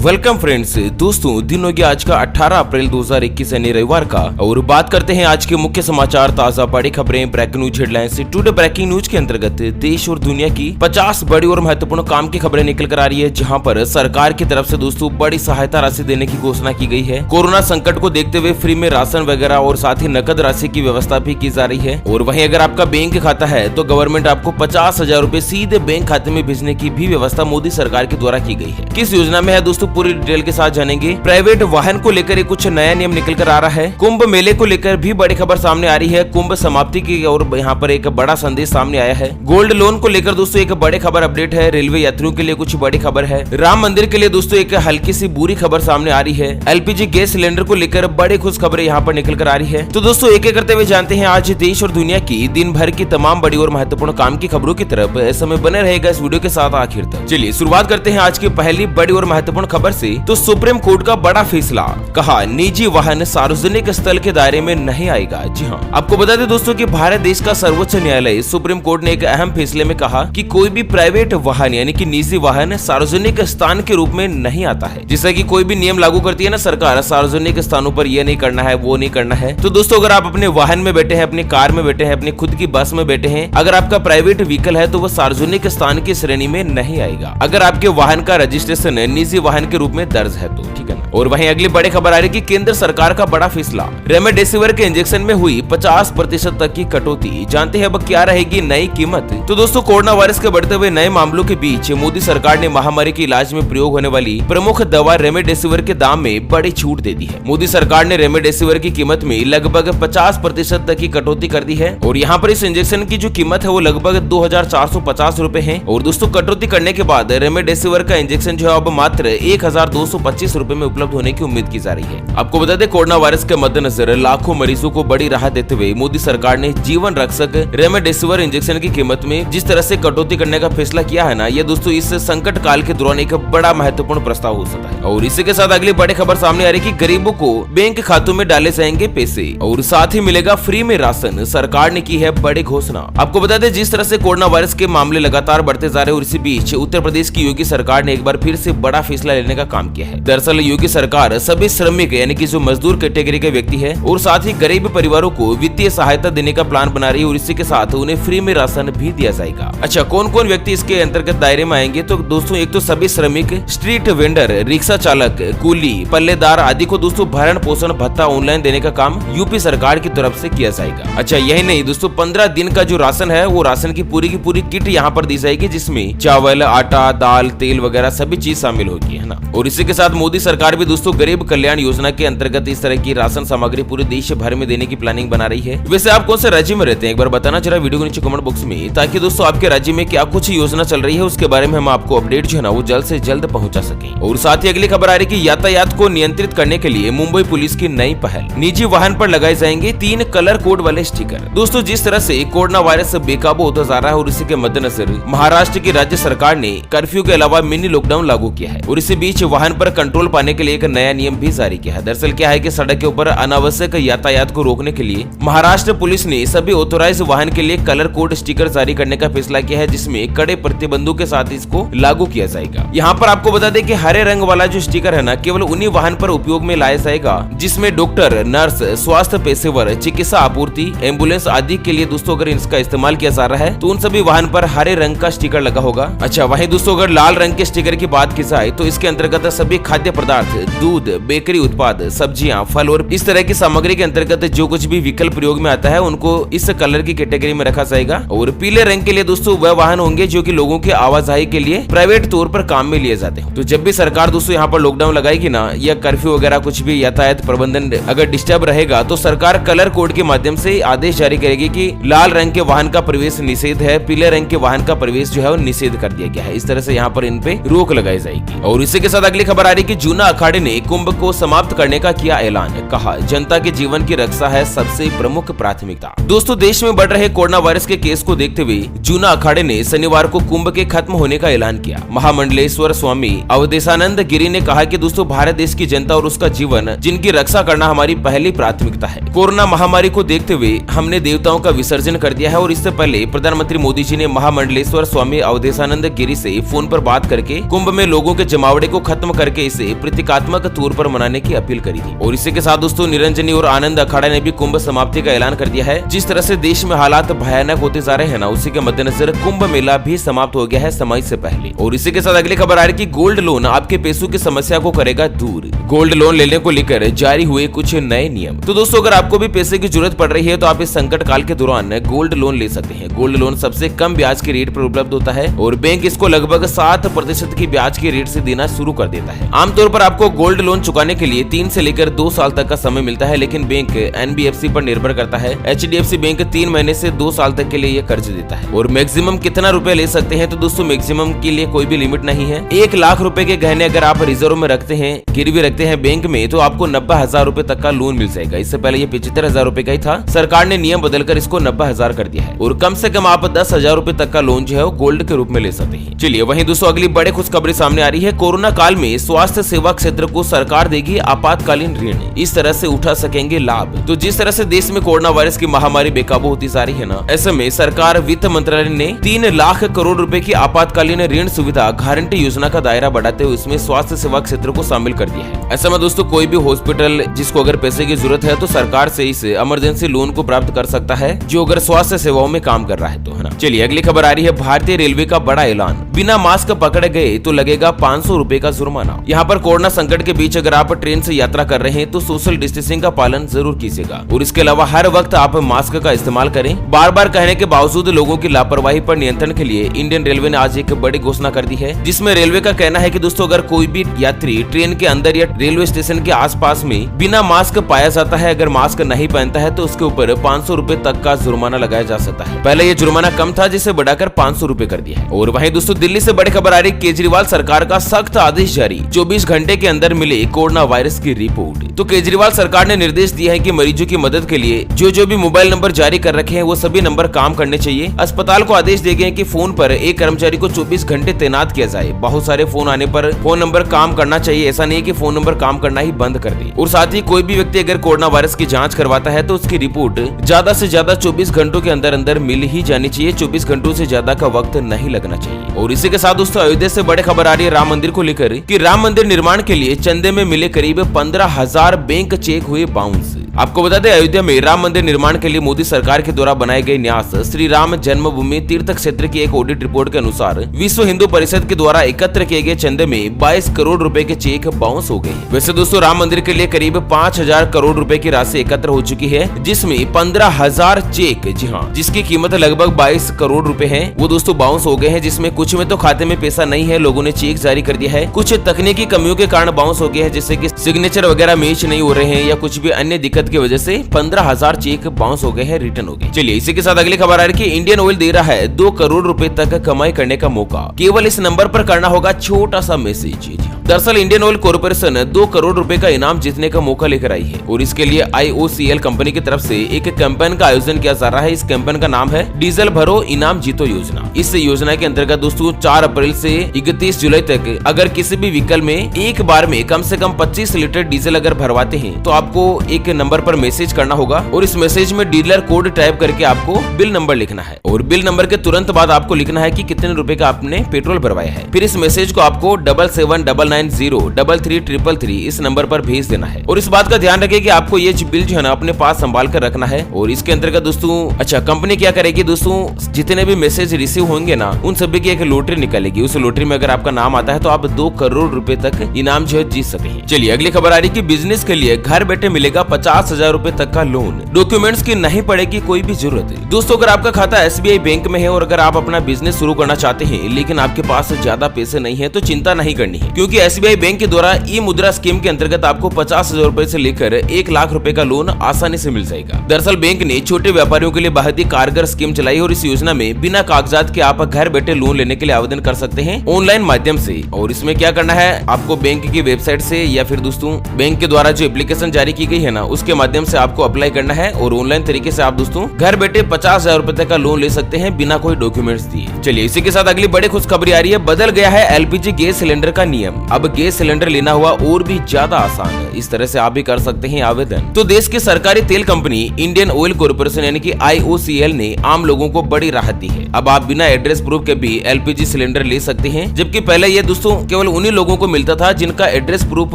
Welcome friends, दोस्तों दिन हो गया आज का 18 अप्रैल 2021 यानी रविवार का। और बात करते हैं आज के मुख्य समाचार, ताजा बड़ी खबरें, breaking news headlines. Today breaking news के अंतर्गत देश और दुनिया की 50 बड़ी और महत्वपूर्ण काम की खबरें निकल कर आ रही है, जहां पर सरकार की तरफ से दोस्तों बड़ी सहायता राशि देने की घोषणा की गई है। कोरोना संकट को देखते हुए फ्री में राशन वगैरह और साथ ही नकद राशि की व्यवस्था भी की जा रही है। और वहीं अगर आपका बैंक खाता है तो गवर्नमेंट आपको 50,000 रूपए सीधे बैंक खाते में भेजने की भी व्यवस्था मोदी सरकार के द्वारा की गई है। किस योजना में है दोस्तों, पूरी डिटेल के साथ जानेंगे। प्राइवेट वाहन को लेकर कुछ नया नियम निकल कर आ रहा है। कुंभ मेले को लेकर भी बड़ी खबर सामने आ रही है। कुंभ समाप्ति की और यहाँ पर एक बड़ा संदेश सामने आया है। गोल्ड लोन को लेकर दोस्तों एक बड़ी खबर अपडेट है। रेलवे यात्रियों के लिए कुछ बड़ी खबर है। राम मंदिर के लिए दोस्तों एक हल्की सी बुरी खबर सामने आ रही है। एलपीजी गैस सिलेंडर को लेकर बड़ी खुश खबरें यहाँ पर निकल कर आ रही है। तो दोस्तों एक एक करते हुए जानते हैं आज देश और दुनिया की दिन भर की तमाम बड़ी और महत्वपूर्ण काम की खबरों की तरफ। ऐसे में बने रहेगा इस वीडियो के साथ आखिर तक। चलिए शुरुआत करते हैं आज की पहली बड़ी और महत्वपूर्ण खबर से। तो सुप्रीम कोर्ट का बड़ा फैसला, कहा निजी वाहन सार्वजनिक स्थल के दायरे में नहीं आएगा। जी हाँ, आपको बता दें दोस्तों कि भारत देश का सर्वोच्च न्यायालय सुप्रीम कोर्ट ने एक अहम फैसले में कहा कि कोई भी प्राइवेट वाहन यानी कि निजी वाहन सार्वजनिक स्थान के रूप में नहीं आता है। जैसा कि कोई भी नियम लागू करती है ना सरकार, सार्वजनिक स्थानों पर ये नहीं करना है, वो नहीं करना है। तो दोस्तों अगर आप अपने वाहन में बैठे हैं, अपनी कार में बैठे हैं, अपनी खुद की बस में बैठे हैं, अगर आपका प्राइवेट व्हीकल है तो वो सार्वजनिक स्थान की श्रेणी में नहीं आएगा अगर आपके वाहन का रजिस्ट्रेशन निजी वाहन के रूप में दर्ज है तो, ठीक है ना। और वहीं अगली बड़ी खबर आ रही है कि केंद्र सरकार का बड़ा फैसला, रेमडेसिविर के इंजेक्शन में हुई 50% तक की कटौती। जानते हैं अब क्या रहेगी नई कीमत। तो दोस्तों कोरोना वायरस के बढ़ते हुए नए मामलों के बीच मोदी सरकार ने महामारी के इलाज में प्रयोग होने वाली प्रमुख दवा रेमडेसिविर के दाम में बड़ी छूट दे दी है। मोदी सरकार ने रेमडेसिविर की कीमत में लगभग 50% तक की कटौती कर दी है। और यहाँ पर इस इंजेक्शन की जो कीमत है वो लगभग 2,450 रूपए है। और दोस्तों कटौती करने के बाद रेमडेसिविर का इंजेक्शन जो है अब मात्र 1,225 रूपए में उपलब्ध होने की उम्मीद की जा रही है। आपको बता दें कोरोना वायरस के मद्देनजर लाखों मरीजों को बड़ी राहत देते हुए मोदी सरकार ने जीवन रक्षक रेमडेसिविर इंजेक्शन की कीमत में जिस तरह से कटौती करने का फैसला किया है ना, ये दोस्तों इस संकट काल के दौरान एक बड़ा महत्वपूर्ण प्रस्ताव हो सकता है। और इसी के साथ अगली बड़ी खबर सामने आ रही है कि गरीबों को बैंक खातों में डाले जाएंगे पैसे और साथ ही मिलेगा फ्री में राशन। सरकार ने की है बड़ी घोषणा। आपको बता दें जिस तरह से कोरोना वायरस के मामले लगातार बढ़ते जा रहे हैं और इसी बीच उत्तर प्रदेश की योगी सरकार ने एक बार फिर से बड़ा फैसला लेने का काम किया है। दरअसल योगी सरकार सभी श्रमिक यानी कि जो मजदूर कैटेगरी के व्यक्ति है और साथ ही गरीब परिवारों को वित्तीय सहायता देने का प्लान बना रही है और इसी के साथ उन्हें फ्री में राशन भी दिया जाएगा। अच्छा, कौन कौन व्यक्ति इसके अंतर्गत दायरे में आएंगे? तो दोस्तों एक तो सभी श्रमिक, स्ट्रीट वेंडर, रिक्शा चालक, कूली, पल्लेदार आदि को दोस्तों भरण पोषण भत्ता ऑनलाइन देने का काम यूपी सरकार की तरफ से किया जाएगा। अच्छा यही नहीं दोस्तों, 15 दिन का जो राशन है वो राशन की पूरी किट यहाँ पर दी जाएगी, जिसमें चावल, आटा, दाल, तेल वगैरह सभी चीज शामिल होगी, है ना। और इसी के साथ मोदी सरकार भी दोस्तों गरीब कल्याण योजना के अंतर्गत इस तरह की राशन सामग्री पूरे देश भर में देने की प्लानिंग बना रही है। वैसे आप कौन से राज्य में रहते हैं एक बार बताना जरा वीडियो के नीचे कमेंट बॉक्स में, ताकि दोस्तों आपके राज्य में क्या कुछ योजना चल रही है उसके बारे में हम आपको अपडेट जो है ना वो जल्द से जल्द पहुंचा सकें। और साथ ही अगली खबर आ रही है कि यातायात को नियंत्रित करने के लिए मुंबई पुलिस की नई पहल, निजी वाहन पर लगाए जाएंगे 3 कलर कोड वाले स्टिकर। दोस्तों जिस तरह से कोरोना वायरस बेकाबू होता जा रहा है और इसी के मद्देनजर महाराष्ट्र की राज्य सरकार ने कर्फ्यू के अलावा मिनी लॉकडाउन लागू किया है और इसी बीच वाहन पर कंट्रोल पाने के लिए एक नया नियम भी जारी किया है। दरअसल क्या है कि सड़क के ऊपर अनावश्यक यातायात को रोकने के लिए महाराष्ट्र पुलिस ने सभी ऑथोराइज वाहन के लिए कलर कोड स्टिकर जारी करने का फैसला किया है, जिसमें कड़े प्रतिबंधों के साथ इसको लागू किया जाएगा। यहाँ पर आपको बता दें कि हरे रंग वाला जो स्टिकर है ना केवल उन्हीं वाहन पर उपयोग में लाया जाएगा जिसमें डॉक्टर, नर्स, स्वास्थ्य पेशेवर, चिकित्सा आपूर्ति, एम्बुलेंस आदि के लिए दोस्तों अगर इसका इस्तेमाल किया जा रहा है तो उन सभी वाहन पर हरे रंग का स्टिकर लगा होगा। अच्छा वहीं दोस्तों अगर लाल रंग के स्टिकर की बात की जाए तो इसके अंतर्गत सभी खाद्य पदार्थ, दूध, बेकरी उत्पाद, सब्जियां, फल और इस तरह की सामग्री के अंतर्गत जो कुछ भी विकल्प प्रयोग में आता है उनको इस कलर की कैटेगरी में रखा जाएगा। और पीले रंग के लिए दोस्तों वह वाहन होंगे जो कि लोगों की आवाजाही के लिए प्राइवेट तौर पर काम में लिए जाते हैं। तो जब भी सरकार दोस्तों यहाँ पर लॉकडाउन लगाएगी ना या कर्फ्यू वगैरह कुछ भी यातायात प्रबंधन अगर डिस्टर्ब रहेगा तो सरकार कलर कोड के माध्यम से आदेश जारी करेगी कि लाल रंग के वाहन का प्रवेश निषेध है, पीले रंग के वाहन का प्रवेश जो है वो निषेध कर दिया गया है। इस तरह से यहाँ पर इन पे रोक लगाई जाएगी। और इसी के साथ अगली खबर आ रही है कि जूना अखाड़े ने कुंभ को समाप्त करने का किया ऐलान। कहा, जनता के जीवन की रक्षा है सबसे प्रमुख प्राथमिकता। दोस्तों, देश में बढ़ रहे कोरोना वायरस के केस को देखते हुए जूना अखाड़े ने शनिवार को कुंभ के खत्म होने का ऐलान किया। महामंडलेश्वर स्वामी अवधेशानंद गिरी ने कहा कि दोस्तों, भारत देश की जनता और उसका जीवन जिनकी रक्षा करना हमारी पहली प्राथमिकता है। कोरोना महामारी को देखते हुए हमने देवताओं का विसर्जन कर दिया है और इससे पहले प्रधानमंत्री मोदी जी ने महामंडलेश्वर स्वामी अवधेशानंद गिरी से फोन पर बात करके कुंभ में लोगों के जमावड़े को खत्म करके इसे प्रतीकात्मक तौर पर मनाने की अपील करी थी। और इसी के साथ दोस्तों, निरंजनी और आनंद अखाड़ा ने भी कुंभ समाप्ति का ऐलान कर दिया है। जिस तरह से देश में हालात भयानक होते जा रहे हैं ना, उसी के मद्देनजर कुंभ मेला भी समाप्त हो गया है समय से पहले। और इसी के साथ अगली खबर आ रही है कि गोल्ड लोन आपके पैसों की समस्या को करेगा दूर। गोल्ड लोन लेने को लेकर जारी हुए कुछ नए नियम। तो दोस्तों, अगर आपको भी पैसे की जरूरत पड़ रही है तो आप इस संकट काल के दौरान गोल्ड लोन ले सकते हैं। गोल्ड लोन सबसे कम ब्याज के रेट पर उपलब्ध होता है और बैंक इसको लगभग 7% की ब्याज के रेट से देना शुरू कर देता है। आमतौर पर आपको गोल्ड लोन चुकाने के लिए 3 से लेकर 2 साल तक का समय मिलता है, लेकिन बैंक NBFC पर निर्भर करता है। HDFC बैंक 3 महीने से 2 साल तक के लिए ये कर्ज देता है। और मैक्सिमम कितना रुपए ले सकते हैं, तो दोस्तों मैक्सिमम के लिए कोई भी लिमिट नहीं है। 1 लाख रुपए के गहने अगर आप रिजर्व में रखते हैं, गिरवी रखते हैं बैंक में, तो आपको 90,000 रुपए तक का लोन मिल जाएगा। इससे पहले ये 75,000 रुपए का ही था, सरकार ने नियम बदलकर इसको 90,000 कर दिया है। और कम से कम आप 10,000 रुपए तक का लोन जो है वो गोल्ड के रूप में ले सकते हैं। चलिए वहीं दोस्तों, अगली बड़े खुशखबरी सामने आ रही है। कोरोना काल में स्वास्थ्य सेवा क्षेत्र को सरकार देगी आपातकालीन ऋण, इस तरह से उठा सकेंगे लाभ। तो जिस तरह से देश में कोरोना वायरस की महामारी बेकाबू होती जा रही है ना, ऐसे में सरकार वित्त मंत्रालय ने 3 लाख करोड़ रुपए की आपातकालीन ऋण सुविधा गारंटी योजना का दायरा बढ़ाते हुए इसमें स्वास्थ्य सेवा क्षेत्र को शामिल कर दिया है। ऐसे में दोस्तों, कोई भी हॉस्पिटल जिसको अगर पैसे की जरूरत है तो सरकार से इस इमरजेंसी लोन को प्राप्त कर सकता है, जो अगर स्वास्थ्य सेवाओं में काम कर रहा है तो, है ना। चलिए अगली खबर आ रही है। भारतीय रेलवे का बड़ा ऐलान, बिना मास्क पकड़े गए तो लगेगा 500 रुपए का जुर्माना। यहाँ पर कोरोना संकट के बीच अगर आप ट्रेन से यात्रा कर रहे हैं तो सोशल डिस्टेंसिंग का पालन जरूर कीजिएगा और इसके अलावा हर वक्त आप मास्क का इस्तेमाल करें। बार बार कहने के बावजूद लोगों की लापरवाही पर नियंत्रण के लिए इंडियन रेलवे ने आज एक बड़ी घोषणा कर दी है, जिसमें रेलवे का कहना है कि दोस्तों, अगर कोई भी यात्री ट्रेन के अंदर या रेलवे स्टेशन के आसपास में बिना मास्क पाया जाता है, अगर मास्क नहीं पहनता है तो उसके ऊपर 500 रुपए तक का जुर्माना लगाया जा सकता है। पहले ये जुर्माना कम था, जिसे बढ़ाकर 500 रुपए कर दिया है। और वहीं दोस्तों, दिल्ली से बड़ी खबर आ रही, केजरीवाल सरकार का सख्त आदेश जारी, 24 घंटे के अंदर मिले कोरोना वायरस की रिपोर्ट। तो केजरीवाल सरकार ने निर्देश दिया है कि मरीजों की मदद के लिए जो भी मोबाइल नंबर जारी कर रखे हैं वो सभी नंबर काम करने चाहिए। अस्पताल को आदेश दिए गए कि फोन पर एक कर्मचारी को 24 घंटे तैनात किया जाए। बहुत सारे फोन आने पर फोन नंबर काम करना चाहिए, ऐसा नहीं है कि फोन नंबर काम करना ही बंद कर दे। और साथ ही कोई भी व्यक्ति अगर कोरोना वायरस की जांच करवाता है तो उसकी रिपोर्ट ज्यादा से ज्यादा 24 घंटों के अंदर अंदर मिल ही जानी चाहिए। 24 घंटों से ज्यादा का वक्त नहीं लगना चाहिए। और इसी के साथ दोस्तों, अयोध्या से बड़ी खबर आ रही है राम मंदिर को लेकर कि राम मंदिर निर्माण के लिए चंदे में मिले करीब 15,000 बैंक चेक हुए बाउंस। आपको बता दें, अयोध्या में राम मंदिर निर्माण के लिए मोदी सरकार के द्वारा बनाए गए न्यास श्री राम जन्मभूमि तीर्थ क्षेत्र की एक ऑडिट रिपोर्ट के अनुसार विश्व हिंदू परिषद के द्वारा एकत्र किए गए चंदे में 22 करोड़ रुपए के चेक बाउंस हो गए। वैसे दोस्तों, राम मंदिर के लिए करीब 5,000 करोड़ रुपए की राशि एकत्र हो चुकी है, जिसमें 15,000 चेक, जी हाँ, जिसकी कीमत लगभग 22 करोड़ रुपए है, वो दोस्तों बाउंस हो गए हैं। जिसमें कुछ में तो खाते में पैसा नहीं है, लोगों ने चेक जारी कर दिया है। कुछ तकनीकी कमियों के कारण बाउंस हो गया है, जैसे कि सिग्नेचर वगैरह मैच नहीं हो रहे हैं या कुछ भी अन्य दिक्कत की वजह से 15,000 चेक बाउंस हो गए हैं, रिटर्न हो गए। चलिए इसी के साथ अगली खबर आ रही है कि इंडियन ऑयल दे रहा है 2 करोड़ रुपए तक कमाई करने का मौका। केवल इस नंबर पर करना होगा छोटा सा मैसेज। दरअसल इंडियन ऑयल कॉर्पोरेशन 2 करोड़ रुपए का इनाम जीतने का मौका लेकर आई है और इसके लिए IOCL कंपनी की तरफ से एक कैंपेन का आयोजन किया जा रहा है। इस कैंपेन का नाम है डीजल भरो इनाम जीतो योजना। इस योजना के अंतर्गत दोस्तों 4 अप्रैल से 31 जुलाई तक अगर किसी भी व्हीकल में एक बार में कम से कम 25 लीटर डीजल अगर भरवाते हैं तो आपको एक नंबर पर मैसेज करना होगा और इस मैसेज में डीलर कोड टाइप करके आपको बिल नंबर लिखना है और बिल नंबर के तुरंत बाद आपको लिखना है कि कितने रुपए का आपने पेट्रोल भरवाया है। फिर इस मैसेज को आपको 7799033333 इस नंबर पर भेज देना है और इस बात का ध्यान रखिए कि आपको ये बिल जो है ना अपने पास संभाल कर रखना है। और इसके अंतर्गत दोस्तों कंपनी क्या करेगी दोस्तों, जितने भी मैसेज रिसीव होंगे ना उन सभी की एक लॉटरी निकालेगी। उस लॉटरी में अगर आपका नाम आता है तो आप 2 करोड़ रुपए तक इनाम जो है जीत सकते हैं। चलिए अगली खबर आ रही है कि बिजनेस के लिए घर बैठे मिलेगा 50 50,000 रूपए तक का लोन। डॉक्यूमेंट्स की नहीं पड़ेगी कोई भी जरूरत। दोस्तों, अगर आपका खाता SBI बैंक में है और अगर आप अपना बिजनेस शुरू करना चाहते हैं लेकिन आपके पास ज्यादा पैसे नहीं है तो चिंता नहीं करनी है, क्योंकि SBI बैंक के द्वारा ई मुद्रा स्कीम के अंतर्गत आपको 50,000 रूपए से लेकर 1 लाख रूपए का लोन आसानी से मिल जाएगा। दरअसल बैंक ने छोटे व्यापारियों के लिए बहुत ही कारगर स्कीम चलाई और इस योजना में बिना कागजात के आप घर बैठे लोन लेने के लिए आवेदन कर सकते हैं ऑनलाइन माध्यम से। और इसमें क्या करना है, आपको बैंक की वेबसाइट से या फिर दोस्तों बैंक के द्वारा जो एप्लीकेशन जारी की गई है ना, उसके माध्यम से आपको अप्लाई करना है और ऑनलाइन तरीके से आप दोस्तों घर बैठे 50,000 रूपए तक का लोन ले सकते हैं बिना कोई डॉक्यूमेंट्स दिए। चलिए इसी के साथ अगली बड़ी खुशखबरी आ रही है। बदल गया है LPG गैस सिलेंडर का नियम। अब गैस सिलेंडर लेना हुआ और भी ज्यादा आसान है। इस तरह से आप भी कर सकते हैं आवेदन। तो देश की सरकारी तेल कंपनी इंडियन ऑयल कॉर्पोरेशन यानी कि IOCL ने आम लोगों को बड़ी राहत दी है। अब आप बिना एड्रेस प्रूफ के भी LPG सिलेंडर ले सकते हैं, जबकि पहले ये दोस्तों केवल उन्हीं लोगों को मिलता था जिनका एड्रेस प्रूफ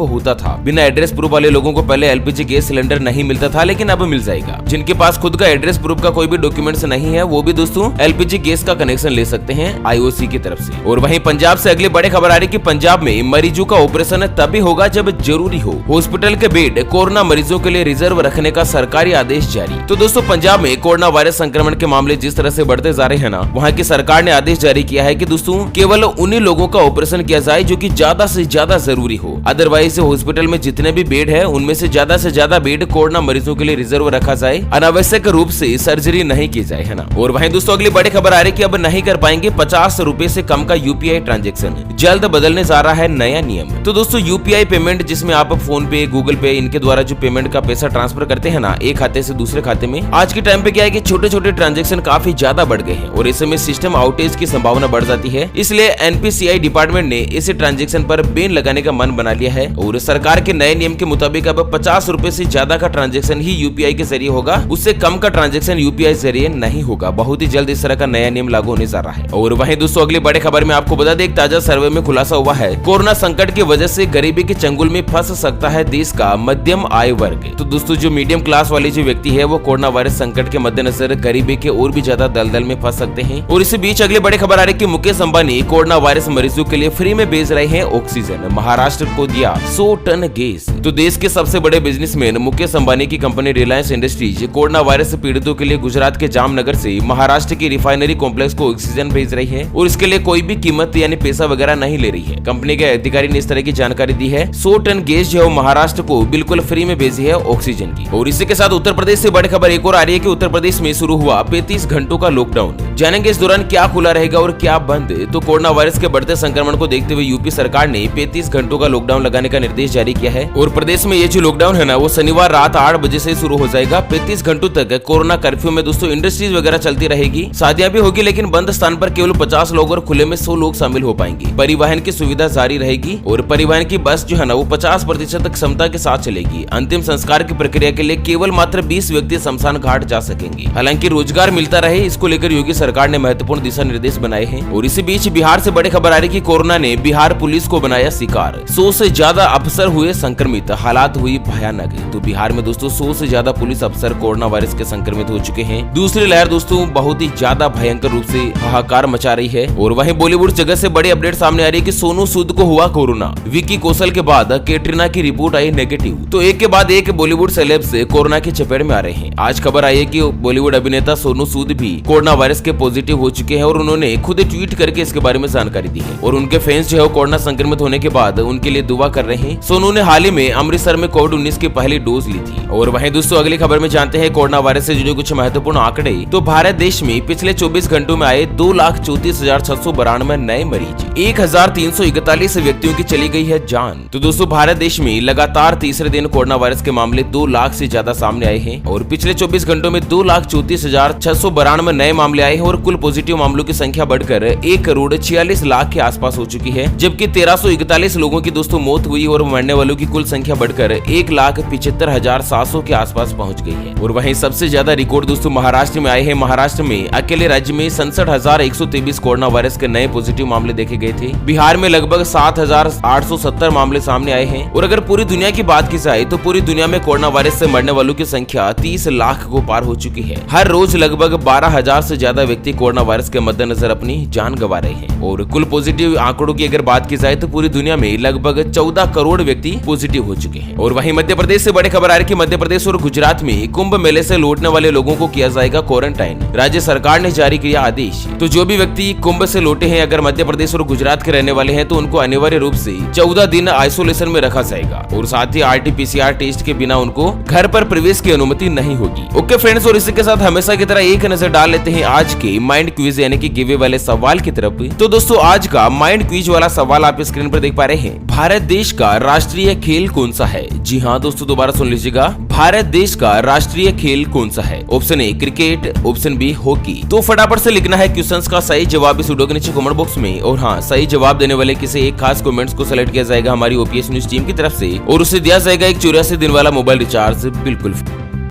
होता था। बिना एड्रेस प्रूफ वाले लोगों को पहले LPG गैस सिलेंडर नहीं मिलता था, लेकिन अब मिल जाएगा। जिनके पास खुद का एड्रेस प्रूफ का कोई भी डॉक्यूमेंट्स नहीं है वो भी दोस्तों LPG गैस का कनेक्शन ले सकते हैं IOC की तरफ से। और वहीं पंजाब से अगली बड़ी खबर आ रही कि पंजाब में मरीजों का ऑपरेशन तभी होगा जब जरूरी हो। हॉस्पिटल के बेड कोरोना मरीजों के लिए रिजर्व रखने का सरकारी आदेश जारी। तो दोस्तों पंजाब में कोरोना वायरस संक्रमण के मामले जिस तरह से बढ़ते जा रहे हैं ना, वहाँ की सरकार ने आदेश जारी किया है कि दोस्तों केवल उन्हीं लोगों का ऑपरेशन किया जाए जो कि ज्यादा से ज्यादा जरूरी हो। अदरवाइज हॉस्पिटल में जितने भी बेड है उनमें से ज्यादा बेड कोरोना मरीजों के लिए रिजर्व रखा जाए, अनावश्यक रूप से सर्जरी नहीं की जाए, है ना। और वहीं दोस्तों अगली बड़ी खबर आ रही कि अब नहीं कर पाएंगे 50 रूपए से कम का UPI ट्रांजैक्शन। जल्द बदलने जा रहा है नया नियम। तो दोस्तों UPI पेमेंट जिसमें आप फोन पे, गूगल पे इनके द्वारा जो पेमेंट का पैसा ट्रांसफर करते हैं ना एक खाते से दूसरे खाते में, आज के टाइम पे क्या है कि छोटे छोटे ट्रांजैक्शन काफी ज्यादा बढ़ गए हैं और ऐसे में सिस्टम आउटेज की संभावना बढ़ जाती है। इसलिए NPCI डिपार्टमेंट ने इस ट्रांजैक्शन पर बैन लगाने का मन बना लिया है और सरकार के नए नियम के मुताबिक अब 50 रूपए से ज्यादा का ट्रांजैक्शन ही UPI के जरिए होगा, उससे कम का ट्रांजैक्शन UPI जरिए नहीं होगा। बहुत ही जल्द इस तरह का नया नियम लागू होने जा रहा है। और वहीं दोस्तों अगली बड़ी खबर में आपको बता दें, एक ताजा सर्वे में खुलासा हुआ है कोरोना संकट की वजह से गरीबी के चंगुल में फंस सकता है देश का मध्यम आय वर्ग। तो दोस्तों जो मीडियम क्लास वाले जो व्यक्ति है वो कोरोना वायरस संकट के मद्देनजर गरीबी के और भी ज्यादा दलदल में फंस सकते हैं। और इसी बीच अगली बड़ी खबर आ रही है कि मुकेश अंबानी कोरोना वायरस मरीजों के लिए फ्री में भेज रहे हैं ऑक्सीजन। महाराष्ट्र को दिया 100 टन गैस। तो देश के सबसे बड़े बिजनेसमैन मुकेश अंबानी की company Reliance industries corona virus पीड़ितों के लिए गुजरात के जामनगर से महाराष्ट्र की रिफाइनरी कॉम्प्लेक्स को ऑक्सीजन भेज रही है और इसके लिए कोई भी कीमत यानी पैसा वगैरह नहीं ले रही है। कंपनी के अधिकारी ने इस तरह की जानकारी दी है। 100 टन गैस जो है महाराष्ट्र को बिल्कुल फ्री में भेजी है ऑक्सीजन की। और इसी के साथ उत्तर प्रदेश से बड़ी खबर एक और आ रही है कि उत्तर प्रदेश में शुरू हुआ 35 घंटों का लॉकडाउन। जानेंगे इस दौरान क्या खुला रहेगा और क्या बंद। तो कोरोना वायरस के बढ़ते संक्रमण को देखते हुए यूपी सरकार ने 35 घंटों का लॉकडाउन लगाने का निर्देश जारी किया है और प्रदेश में ये जो लॉकडाउन है ना वो शनिवार रात 8 बजे से शुरू हो जाएगा। 35 घंटों तक कोरोना कर्फ्यू में दोस्तों इंडस्ट्रीज वगैरह चलती रहेगी, शादियां भी होगी, लेकिन बंद स्थान पर केवल 50 लोग और खुले में 100 लोग शामिल हो पाएंगे। परिवहन की सुविधा जारी रहेगी और परिवहन की बस जो है ना वो 50% क्षमता के साथ चलेगी। अंतिम संस्कार की प्रक्रिया के लिए केवल मात्र 20 व्यक्ति शमशान घाट जा सकेंगे। हालांकि रोजगार मिलता रहे इसको लेकर योगी सरकार ने महत्वपूर्ण दिशा निर्देश बनाए हैं। और इसी बीच बिहार से बड़ी खबर आ रही कि कोरोना ने बिहार पुलिस को बनाया शिकार। 100 से ज्यादा अफसर हुए संक्रमित, हालात हुई भयानक। तो बिहार में दोस्तों 100 से ज्यादा पुलिस अफसर कोरोना वायरस के संक्रमित हो चुके हैं। दूसरी लहर दोस्तों बहुत ही ज्यादा भयंकर रूप से हाहाकार मचा रही है। और वहीं बॉलीवुड जगत से बड़ी अपडेट सामने आ रही है कि सोनू सूद को हुआ कोरोना। विकी कौशल के बाद कैटरीना की रिपोर्ट आई नेगेटिव। तो एक के बाद एक बॉलीवुड सेलेब्स कोरोना की चपेट में आ रहे हैं। आज खबर आई है कि बॉलीवुड अभिनेता सोनू सूद भी कोरोना वायरस के पॉजिटिव हो चुके हैं और उन्होंने खुद ट्वीट करके इसके बारे में जानकारी दी है। और उनके फैंस जो है कोरोना संक्रमित होने के बाद उनके लिए दुआ कर रहे हैं। सोनू ने हाल ही में अमृतसर में कोविड-19 की पहली डोज ली थी। और वहीं दोस्तों अगली खबर में जानते हैं कोरोना वायरस से जुड़े कुछ महत्वपूर्ण आंकड़े। तो भारत देश में पिछले 24 घंटों में आए 2,34,692 नए मरीज, 1,341 व्यक्तियों की चली गई है जान। तो दोस्तों भारत देश में लगातार तीसरे दिन कोरोना वायरस के मामले 2 लाख से ज्यादा सामने आए हैं और पिछले 24 घंटों में 2,34,692 नए मामले आए हैं और कुल पॉजिटिव मामलों की संख्या बढ़कर 1,46,00,000 के आसपास हो चुकी है। जबकि 1341 लोगों की दोस्तों मौत हुई और मरने वालों की कुल संख्या बढ़कर 1,75,700 के आसपास पहुंच गई है। और वहीं सबसे ज्यादा रिकॉर्ड दोस्तों महाराष्ट्र में आए हैं। महाराष्ट्र में अकेले राज्य में 67,123 कोरोना वायरस के नए पॉजिटिव मामले देखे गए थे। बिहार में लगभग 7,870 मामले सामने आए हैं। और अगर पूरी दुनिया की बात की जाए तो पूरी दुनिया में कोरोना वायरस से मरने वालों की संख्या 30 लाख को पार हो चुकी है। हर रोज लगभग 12,000 से ज्यादा व्यक्ति कोरोना वायरस के मद्देनजर अपनी जान गंवा रहे हैं। और कुल पॉजिटिव आंकड़ों की अगर बात की जाए तो पूरी दुनिया में लगभग 14 करोड़ व्यक्ति पॉजिटिव हो चुके हैं। और वहीं मध्य प्रदेश से बड़ी खबर आ रही है कि मध्य प्रदेश और गुजरात में कुंभ मेले से लौटने वाले लोगों को किया जाएगा क्वारंटाइन। राज्य सरकार ने जारी किया आदेश। तो जो भी व्यक्ति कुंभ से लौटे हैं, अगर मध्य प्रदेश और गुजरात के रहने वाले हैं, तो उनको अनिवार्य रूप से 14 दिन आइसोलेशन में रखा जाएगा और साथ ही RT-PCR टेस्ट के बिना उनको घर पर प्रवेश की अनुमति नहीं होगी। ओके फ्रेंड्स, और इसी के साथ हमेशा की तरह एक नजर डाल लेते हैं आज के माइंड क्विज यानी कि गिवे वाले सवाल की तरफ। तो दोस्तों, आज का माइंड क्विज वाला सवाल आप स्क्रीन पर देख पा रहे हैं। भारत देश का राष्ट्रीय खेल कौन सा है? जी हाँ दोस्तों, दोबारा सुन लीजिएगा। भारत देश का राष्ट्रीय खेल कौन सा है? Option A cricket, option B hockey. तो फटाफट से लिखना है क्वेश्चंस का सही जवाब इस वीडियो के नीचे कमेंट बॉक्स में। और हाँ, सही जवाब देने वाले किसी एक खास कमेंट्स को सेलेक्ट किया जाएगा हमारी OPS न्यूज टीम की तरफ से और उसे दिया जाएगा एक 84 दिन वाला मोबाइल रिचार्ज बिल्कुल।